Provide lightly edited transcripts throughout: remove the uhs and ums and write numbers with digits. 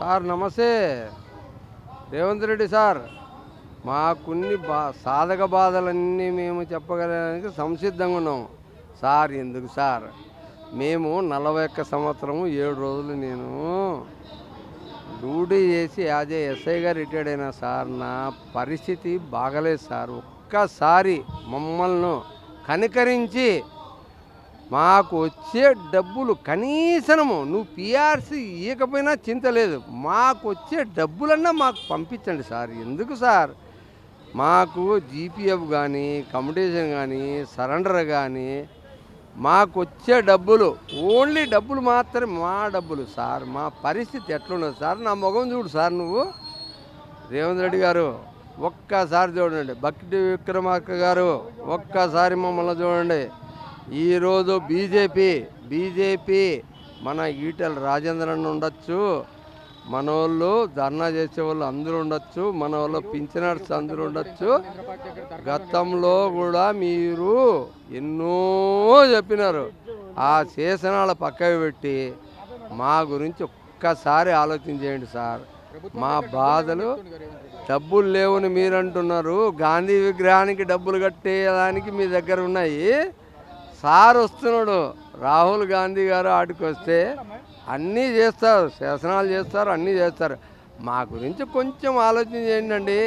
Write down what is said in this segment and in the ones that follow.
Sir నమస్తే. Revanth Reddy sir, మాకున్ని సాధక బాధలన్నీ మేము చెప్పగలడానికి సంసిద్ధంగా ఉన్నాము సార్. ఎందుకు సార్, మేము 41 సంవత్సరము 7 రోజులు నేను డ్యూటీ చేసి యాజ్ ఏ ఎస్ఐగా రిటైర్డ్ అయినా సార్. నా పరిస్థితి బాగలేదు సార్. ఒక్కసారి మమ్మల్ని కనికరించి మాకు వచ్చే డబ్బులు కనీసము, నువ్వు పిఆర్సీ ఇవ్వకపోయినా చింత లేదు, మాకు వచ్చే డబ్బులన్నా మాకు పంపించండి సార్. ఎందుకు సార్, మాకు జీపీఎఫ్ కానీ కమ్యూనికేషన్ కానీ సరెండర్ కానీ మాకు వచ్చే డబ్బులు ఓన్లీ డబ్బులు మాత్రమే మా డబ్బులు సార్. మా పరిస్థితి ఎట్లున్నది సార్? నా ముఖం చూడు సార్ నువ్వు. రేవంత్ రెడ్డి గారు ఒక్కసారి చూడండి. బక్టి విక్రమార్క గారు ఒక్కసారి మమ్మల్ని చూడండి. ఈరోజు బీజేపీ మన ఈటెల రాజేంద్రన్ ఉండొచ్చు, మన వాళ్ళు ధర్నా చేసేవాళ్ళు అందరూ ఉండొచ్చు, మన వాళ్ళు పింఛనర్స్ అందరూ ఉండొచ్చు. గతంలో కూడా మీరు ఎన్నో చెప్పినారు. ఆ శాసనాల పక్కకు పెట్టి మా గురించి ఒక్కసారి ఆలోచన చేయండి సార్. మా బాధలు డబ్బులు లేవని మీరు అంటున్నారు. గాంధీ విగ్రహానికి డబ్బులు కట్టేదానికి మీ దగ్గర ఉన్నాయి. సార్ వస్తున్నాడు, రాహుల్ గాంధీ గారు ఆడికి వస్తే అన్నీ చేస్తారు, శాసనాలు చేస్తారు, అన్నీ చేస్తారు. మా గురించి కొంచెం ఆలోచన చేయండి.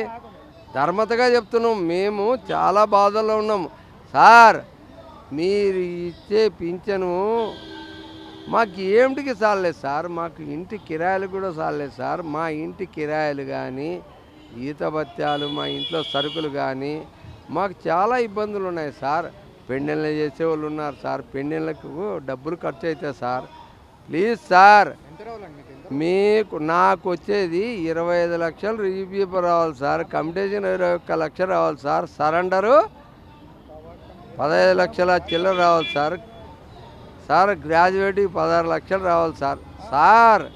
ధర్మతగా చెప్తున్నాం, మేము చాలా బాధల్లో ఉన్నాము సార్. మీరు ఇచ్చే పింఛను మాకు ఏమిటికి చాలలేదు సార్. మాకు ఇంటి కిరాయిలు కూడా చాలలేదు సార్. మా ఇంటి కిరాయిలు కానీ ఈత భత్యాలు, మా ఇంట్లో సరుకులు కానీ మాకు చాలా ఇబ్బందులు ఉన్నాయి సార్. పెండెళ్ళు చేసేవాళ్ళు ఉన్నారు సార్, పెండెళ్ళకు డబ్బులు ఖర్చు అవుతాయి సార్. ప్లీజ్ సార్, నాకు వచ్చేది 25 లక్షలు రీపీఎఫ్ రావాలి సార్. కమిటేషన్ 21 లక్షలు రావాలి సార్. సరెండరు 15 లక్షల చిల్లర రావాలి సార్. సార్ గ్రాడ్యుయేట్కి 16 లక్షలు రావాలి సార్. సార్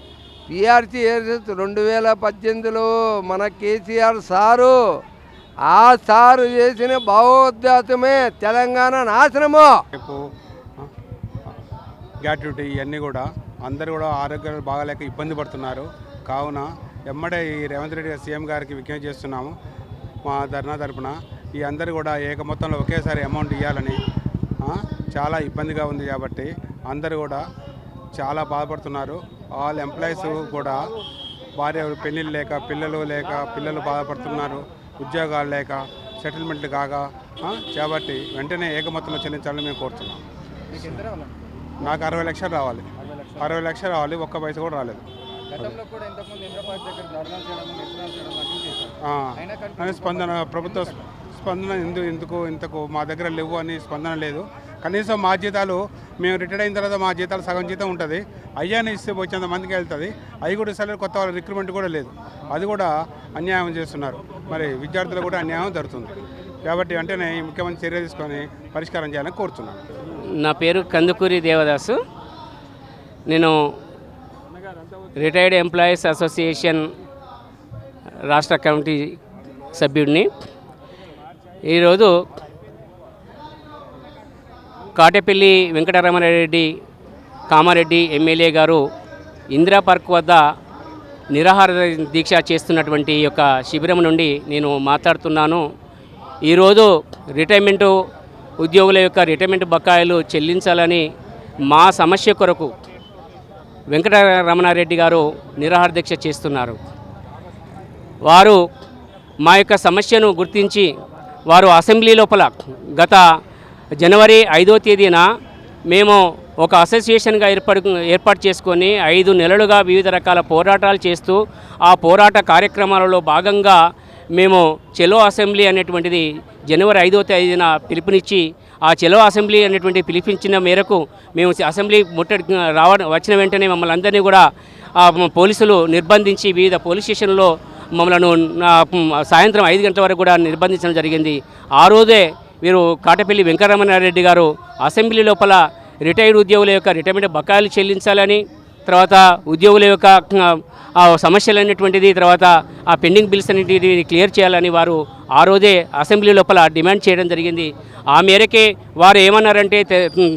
పిఆర్సీ 2018లో మన కేసీఆర్ సారు, ఆ సారు చేసిన భావోద్యాతమే తెలంగాణ నాశనము. గ్రాట్యుటీ ఇవన్నీ కూడా అందరూ కూడా ఆరోగ్యాలు బాగాలేక ఇబ్బంది పడుతున్నారు. కావున ఎమ్మడే ఈ రేవంత్ రెడ్డి సీఎం గారికి విజ్ఞప్తి చేస్తున్నాము. మా ధర్నా తరపున ఈ అందరూ కూడా ఏక మొత్తంలో ఒకేసారి అమౌంట్ ఇవ్వాలని. చాలా ఇబ్బందిగా ఉంది కాబట్టి అందరూ కూడా చాలా బాధపడుతున్నారు. ఆల్ ఎంప్లాయీస్ కూడా భార్య పెళ్ళిళ్ళు లేక పిల్లలు బాధపడుతున్నారు. ఉద్యోగాలు లేక సెటిల్మెంట్లు కాగా కాబట్టి వెంటనే ఏకమొత్తంలో చెల్లించాలని మేము కోరుతున్నాం. నాకు 60 లక్షలు రావాలి. 60 లక్షలు రావాలి, ఒక్క పైసా కూడా రాలేదు. ప్రభుత్వ స్పందన ఇంతకు మా దగ్గర లేవు అని స్పందన లేదు. కనీసం మా జీతాలు మేము రిటైర్ అయిన తర్వాత మా జీతాలు సగం జీతం ఉంటుంది. అయ్యాన్ని ఇస్తే వచ్చేంత మందికి వెళ్తుంది. అవి కూడా ఇస్తారు. కొత్త వాళ్ళ రిక్రూట్మెంట్ కూడా లేదు. అది కూడా అన్యాయం చేస్తున్నారు. మరి విద్యార్థులు కూడా అన్యాయం జరుగుతుంది. కాబట్టి వెంటనే ముఖ్యమంత్రి చర్య తీసుకొని పరిష్కారం చేయాలని కోరుతున్నాను. నా పేరు కందుకూరి దేవదాసు. నేను రిటైర్డ్ ఎంప్లాయీస్ అసోసియేషన్ రాష్ట్ర కమిటీ సభ్యుడిని. ఈరోజు కాటేపల్లి వెంకటరమణారెడ్డి కామారెడ్డి ఎమ్మెల్యే గారు ఇందిరా పార్క్ వద్ద నిరాహార దీక్ష చేస్తున్నటువంటి యొక్క శిబిరం నుండి నేను మాట్లాడుతున్నాను. ఈరోజు రిటైర్మెంటు ఉద్యోగుల యొక్క రిటైర్మెంట్ బకాయిలు చెల్లించాలని మా సమస్య కొరకు వెంకటరమణారెడ్డి గారు నిరాహార దీక్ష చేస్తున్నారు. వారు మా యొక్క సమస్యను గుర్తించి వారు అసెంబ్లీ లోపల గత జనవరి 5వ తేదీన మేము ఒక అసోసియేషన్గా ఏర్పాటు చేసుకొని 5 నెలలుగా వివిధ రకాల పోరాటాలు చేస్తూ ఆ పోరాట కార్యక్రమాలలో భాగంగా మేము చెలో అసెంబ్లీ అనేటువంటిది జనవరి 5వ తేదీన పిలుపునిచ్చి ఆ చెలో అసెంబ్లీ అనేటువంటి పిలిపించిన మేరకు మేము అసెంబ్లీ వచ్చిన వెంటనే మమ్మల్ని అందరినీ కూడా పోలీసులు నిర్బంధించి వివిధ పోలీస్ స్టేషన్లో మమ్మల్ని సాయంత్రం 5 గంటల వరకు కూడా నిర్బంధించడం జరిగింది. ఆ రోజే వీరు కాటపల్లి వెంకటరమణారెడ్డి గారు అసెంబ్లీ లోపల రిటైర్డ్ ఉద్యోగుల యొక్క రిటైర్మెంట్ బకాయిలు చెల్లించాలని, తర్వాత ఉద్యోగుల యొక్క సమస్యలు అనేటువంటిది, తర్వాత ఆ పెండింగ్ బిల్స్ అనేటివి క్లియర్ చేయాలని వారు ఆ రోజే అసెంబ్లీ లోపల డిమాండ్ చేయడం జరిగింది. ఆ మేరకే వారు ఏమన్నారంటే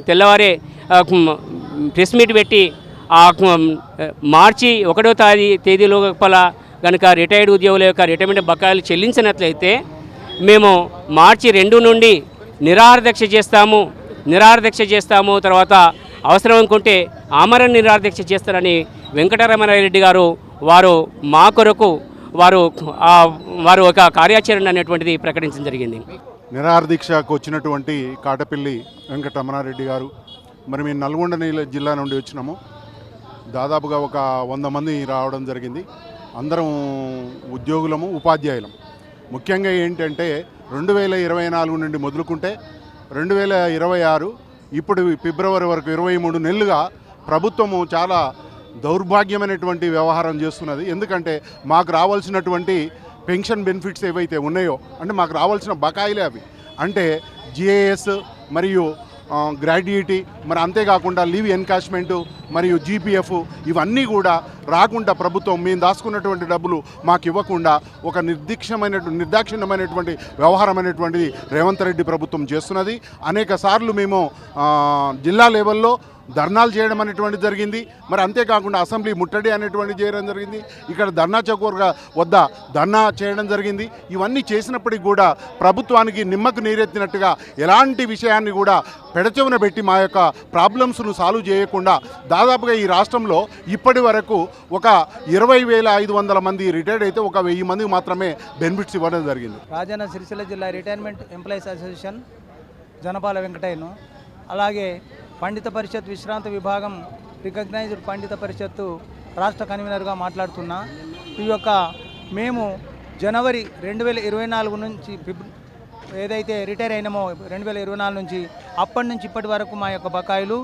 తెల్లవారే ప్రెస్ మీట్ పెట్టి మార్చి 1వ తేదీ లోపల కనుక రిటైర్డ్ ఉద్యోగుల యొక్క రిటైర్మెంట్ బకాయిలు చెల్లించినట్లయితే మేము మార్చి 2 నుండి నిరాహార దీక్ష చేస్తాము. తర్వాత అవసరం అనుకుంటే ఆమరణ నిరాహార దీక్ష చేస్తారని వెంకటరమణారెడ్డి గారు వారు మా కొరకు వారు ఒక కార్యాచరణ అనేటువంటిది ప్రకటించడం జరిగింది. నిరాహార దీక్షకు వచ్చినటువంటి కాటపల్లి వెంకటరమణారెడ్డి గారు, మరి మేము నల్గొండ జిల్లా నుండి వచ్చినాము. దాదాపుగా ఒక 100 మంది రావడం జరిగింది. అందరం ఉద్యోగులము, ఉపాధ్యాయులం. ముఖ్యంగా ఏంటంటే 2024 నుండి మొదలుకుంటే 2026 ఇప్పుడు ఫిబ్రవరి వరకు 23 నెలలుగా ప్రభుత్వము చాలా దౌర్భాగ్యమైనటువంటి వ్యవహారం చేస్తున్నది. ఎందుకంటే మాకు రావాల్సినటువంటి పెన్షన్ బెనిఫిట్స్ ఏవైతే ఉన్నాయో, అంటే మాకు రావాల్సిన బకాయిలే అవి, అంటే జిఏఎస్ మరియు గ్రాడ్యుయేటీ, మరి అంతేకాకుండా లీవ్ ఎన్కాష్మెంటు మరియు జీపీఎఫ్, ఇవన్నీ కూడా రాకుండా ప్రభుత్వం మేము దాచుకున్నటువంటి డబ్బులు మాకు ఇవ్వకుండా ఒక నిర్దాక్షిణ్యమైనటువంటి వ్యవహారం అనేటువంటిది రేవంత్ రెడ్డి ప్రభుత్వం చేస్తున్నది. అనేక సార్లు మేము జిల్లా లెవెల్లో ధర్నాలు చేయడం అనేటువంటిది జరిగింది. మరి అంతేకాకుండా అసెంబ్లీ ముట్టడి అనేటువంటిది చేయడం జరిగింది. ఇక్కడ ధర్నా చౌక్ వద్ద ధర్నా చేయడం జరిగింది. ఇవన్నీ చేసినప్పటికీ కూడా ప్రభుత్వానికి నిమ్మకు నీరెత్తినట్టుగా ఎలాంటి విషయాన్ని కూడా పెడచెవున పెట్టి మా యొక్క ప్రాబ్లమ్స్ను సాల్వ్ చేయకుండా దాదాపుగా ఈ రాష్ట్రంలో ఇప్పటి వరకు ఒక 20,500 మంది రిటైర్డ్ అయితే ఒక 1000 మందికి మాత్రమే బెనిఫిట్స్ ఇవ్వడం జరిగింది. రాజన్న సిరిసిల్ల జిల్లా రిటైర్మెంట్ ఎంప్లాయీస్ అసోసియేషన్ జనపాల వెంకటయ్యను, అలాగే పండిత పరిషత్ విశ్రాంత విభాగం రికగ్నైజ్డ్ పండిత పరిషత్తు రాష్ట్ర కన్వీనర్గా మాట్లాడుతున్నా. ఈ యొక్క మేము జనవరి 2024 నుంచి ఏదైతే రిటైర్ అయినామో 2024 నుంచి అప్పటి నుంచి ఇప్పటి వరకు మా యొక్క బకాయిలు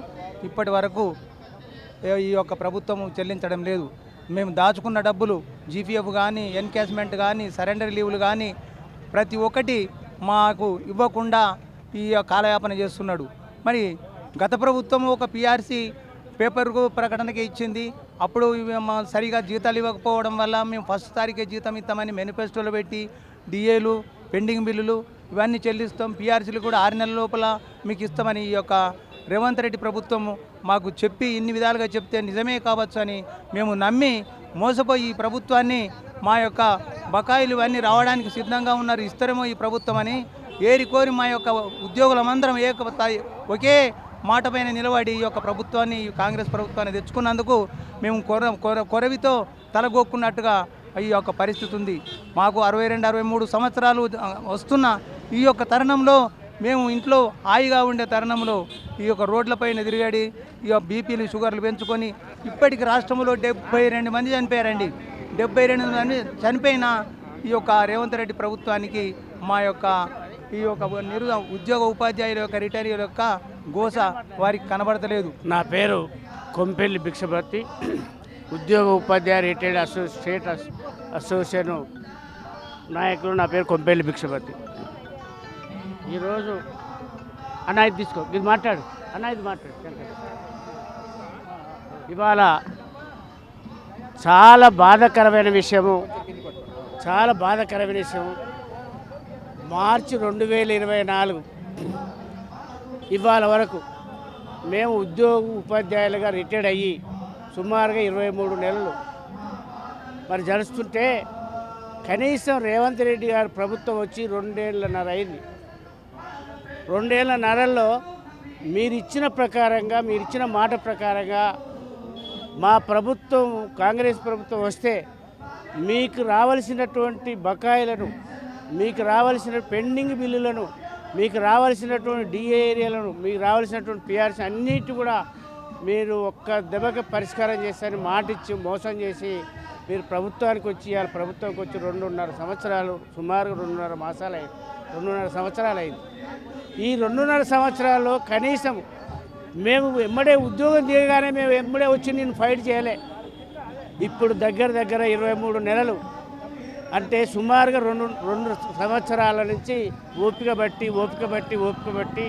ఇప్పటి వరకు ఈ యొక్క ప్రభుత్వం చెల్లించడం లేదు. మేము దాచుకున్న డబ్బులు జీపీఎఫ్ కానీ, ఎన్కాష్మెంట్ కానీ, సరెండర్ లీవులు కానీ ప్రతి ఒక్కటి మాకు ఇవ్వకుండా ఈ కాలయాపన చేస్తున్నాడు. మరి గత ప్రభుత్వం ఒక పిఆర్సీ పేపర్కు ప్రకటనకి ఇచ్చింది. అప్పుడు సరిగా జీతాలు ఇవ్వకపోవడం వల్ల మేము ఫస్ట్ తారీఖే జీతం ఇస్తామని మేనిఫెస్టోలో పెట్టి డిఏలు, పెండింగ్ బిల్లులు ఇవన్నీ చెల్లిస్తాం, పిఆర్సీలు కూడా 6 నెలల లోపల మీకు ఇస్తామని ఈ యొక్క రేవంత్ రెడ్డి ప్రభుత్వం మాకు చెప్పి ఇన్ని విధాలుగా చెప్తే నిజమే కావచ్చు అని మేము నమ్మి మోసపోయి ఈ ప్రభుత్వాన్ని మా యొక్క బకాయిలు ఇవన్నీ రావడానికి సిద్ధంగా ఉన్నారు, ఇస్తారేమో ఈ ప్రభుత్వం అని ఏరికోరి మా యొక్క ఉద్యోగులమందరం ఒకే మాట పైన నిలబడి ఈ యొక్క ప్రభుత్వాన్ని, కాంగ్రెస్ ప్రభుత్వాన్ని తెచ్చుకున్నందుకు మేము కొరవితో తలగొక్కున్నట్టుగా ఈ యొక్క పరిస్థితి ఉంది. మాకు 62-63 సంవత్సరాలు వస్తున్న ఈ యొక్క తరుణంలో మేము ఇంట్లో హాయిగా ఉండే తరుణంలో ఈ యొక్క రోడ్లపైన తిరిగాడి ఈ బీపీలు, షుగర్లు పెంచుకొని ఇప్పటికి రాష్ట్రంలో 72 మంది చనిపోయారండి. 72 మంది చనిపోయిన ఈ యొక్క రేవంత్ రెడ్డి ప్రభుత్వానికి మా యొక్క ఈ యొక్క ఉద్యోగ ఉపాధ్యాయుల యొక్క రిటైర్ల యొక్క గోస వారికి కనబడతలేదు. నా పేరు కొంపెల్లి భిక్షపతి, ఉద్యోగ ఉపాధ్యాయ రిటైర్డ్ స్టేట్ అసోసియేషన్ నాయకులు. నా పేరు కొంపెల్లి భిక్షపతి. ఈరోజు అన్న ఇది తీసుకో, ఇది మాట్లాడు అన్న, ఇది మాట్లాడు. ఇవాళ చాలా బాధాకరమైన విషయము, మార్చి 2024 ఇవాళ వరకు మేము ఉద్యోగ ఉపాధ్యాయులుగా రిటైర్డ్ అయ్యి సుమారుగా 23 నెలలు మరి జరుస్తుంటే కనీసం రేవంత్ రెడ్డి గారు ప్రభుత్వం వచ్చి 2 ఏళ్ళన్నర అయింది. 2 ఏళ్ళన్నరలో మీరు ఇచ్చిన మాట ప్రకారంగా మా ప్రభుత్వం, కాంగ్రెస్ ప్రభుత్వం వస్తే మీకు రావాల్సినటువంటి బకాయిలను, మీకు రావాల్సిన పెండింగ్ బిల్లులను, మీకు రావాల్సినటువంటి డిఏ ఏరియాలను, మీకు రావాల్సినటువంటి పిఆర్సీ అన్నిటి కూడా మీరు ఒక్క దెబ్బకి పరిష్కారం చేస్తారని మాట ఇచ్చి మోసం చేసి మీరు ప్రభుత్వానికి వచ్చి 2.5 సంవత్సరాలు, సుమారుగా 2.5 సంవత్సరాలు అయింది. ఈ 2.5 సంవత్సరాల్లో కనీసం మేము ఎమ్మడే ఉద్యోగం చేయగానే మేము ఎమ్మడే వచ్చి నేను ఫైట్ చేయలే. ఇప్పుడు దగ్గర 23 నెలలు అంటే సుమారుగా 2 సంవత్సరాల నుంచి ఓపిక బట్టి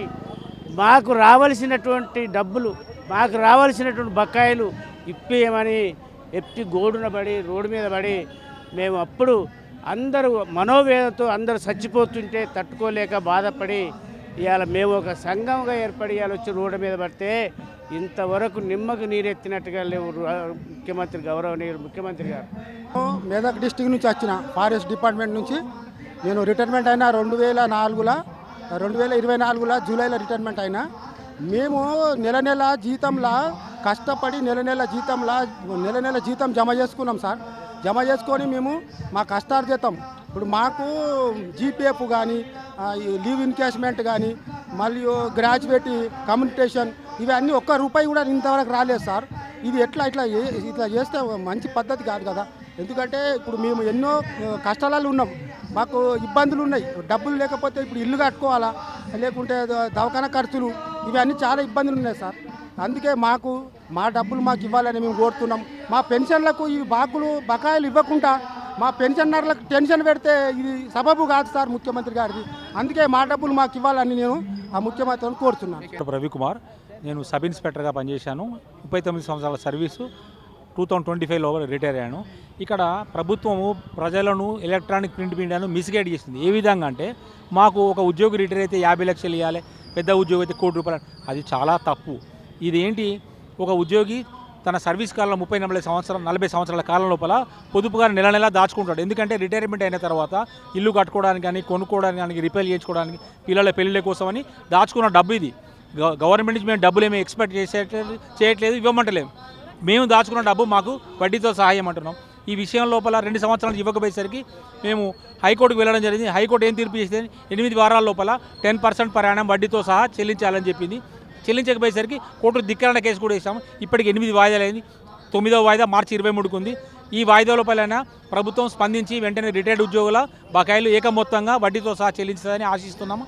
మాకు రావాల్సినటువంటి డబ్బులు, మాకు రావాల్సినటువంటి బకాయిలు ఇప్పేయమని గోడున పడి, రోడ్డు మీద పడి మేము అప్పుడు అందరూ మనోవేదనతో అందరూ చచ్చిపోతుంటే తట్టుకోలేక బాధపడి ఇవాళ మేము ఒక సంఘంగా ఏర్పడి ఇవాళ వచ్చి రోడ్డు మీద పడితే ఇంతవరకు నిమ్మకు నీరెత్తినట్టుగా లేవు ముఖ్యమంత్రి గౌరవనీయులు ముఖ్యమంత్రి గారు. మెదక్ డిస్టిక్ నుంచి వచ్చిన ఫారెస్ట్ డిపార్ట్మెంట్ నుంచి నేను రిటైర్మెంట్ అయినా 2024లో జూలైలో రిటైర్మెంట్ అయినా. మేము నెల జీతంలా కష్టపడి నెల జీతం జమ చేసుకున్నాం సార్. జమ చేసుకొని మేము మా కష్టార్జితం ఇప్పుడు మాకు జీపీఎఫ్ కానీ లీవ్ ఇన్కాష్మెంట్ కానీ మరియు గ్రాడ్యుయేట్ కమ్యూనికేషన్ ఇవన్నీ ఒక్క రూపాయి కూడా ఇంతవరకు రాలేదు సార్. ఇది ఇట్లా చేస్తే మంచి పద్ధతి కాదు కదా. ఎందుకంటే ఇప్పుడు మేము ఎన్నో కష్టాలలో ఉన్నాం, మాకు ఇబ్బందులు ఉన్నాయి. డబ్బులు లేకపోతే ఇప్పుడు ఇల్లు కట్టుకోవాలా, లేకుంటే దవాఖానా ఖర్చులు ఇవన్నీ చాలా ఇబ్బందులు ఉన్నాయి సార్. అందుకే మా డబ్బులు మాకు ఇవ్వాలని మేము కోరుతున్నాం. మా పెన్షన్లకు ఈ బకాయిలు ఇవ్వకుండా మా పెన్షనర్లకు టెన్షన్ పెడితే ఇది సబబు కాదు సార్ ముఖ్యమంత్రి గారిది. అందుకే మా డబ్బులు మాకు ఇవ్వాలని నేను ఆ ముఖ్యమంత్రిని కోరుతున్నాను. రవికుమార్, నేను సబ్ ఇన్స్పెక్టర్గా పనిచేశాను. 39 సంవత్సరాల సర్వీసు. 2025లో రిటైర్ అయ్యాను. ఇక్కడ ప్రభుత్వము ప్రజలను ఎలక్ట్రానిక్ ప్రింట్ మీడియాను మిస్గైడ్ చేస్తుంది. ఏ విధంగా అంటే మాకు ఒక ఉద్యోగి రిటైర్ అయితే 50 లక్షలు ఇవ్వాలి, పెద్ద ఉద్యోగి అయితే 1 కోటి రూపాయలు. అది చాలా తప్పు. ఇదేంటి, ఒక ఉద్యోగి తన సర్వీస్ కాలంలో 40 సంవత్సరాల కాలం లోపల పొదుపుగా నెల దాచుకుంటాడు. ఎందుకంటే రిటైర్మెంట్ అయిన తర్వాత ఇల్లు కట్టుకోవడానికి కానీ, కొనుక్కోవడానికి కానీ, రిపేర్ చేయించుకోవడానికి, పిల్లల పెళ్ళిళ్ళ కోసమని దాచుకున్న డబ్బు ఇది. గవర్నమెంట్ నుంచి మేము డబ్బులు ఏమీ ఎక్స్పెక్ట్ చేయట్లేదు, ఇవ్వమంటలేము. మేము దాచుకున్న డబ్బు మాకు వడ్డీతో సహాయం అంటున్నాం. ఈ విషయం లోపల 2 సంవత్సరాలు ఇవ్వకపోయేసరికి మేము హైకోర్టుకు వెళ్ళడం జరిగింది. హైకోర్టు ఏం తీర్పు చేస్తే 8 వారాల లోపల 10% ప్రయాణం వడ్డీతో సహా చెల్లించాలని చెప్పింది. చెల్లించకపోయేసరికి కోర్టు ధిక్కరణ కేసు కూడా వేసాము. ఇప్పటికి 8 వాయిదాలు అయింది. 9వ వాయిదా మార్చి 23కు ఉంది. ఈ వాయిదా లోపలైనా ప్రభుత్వం స్పందించి వెంటనే రిటైర్డ్ ఉద్యోగుల బకాయిలు ఏకమొత్తంగా వడ్డీతో సహా చెల్లించాలని ఆశిస్తున్నాము.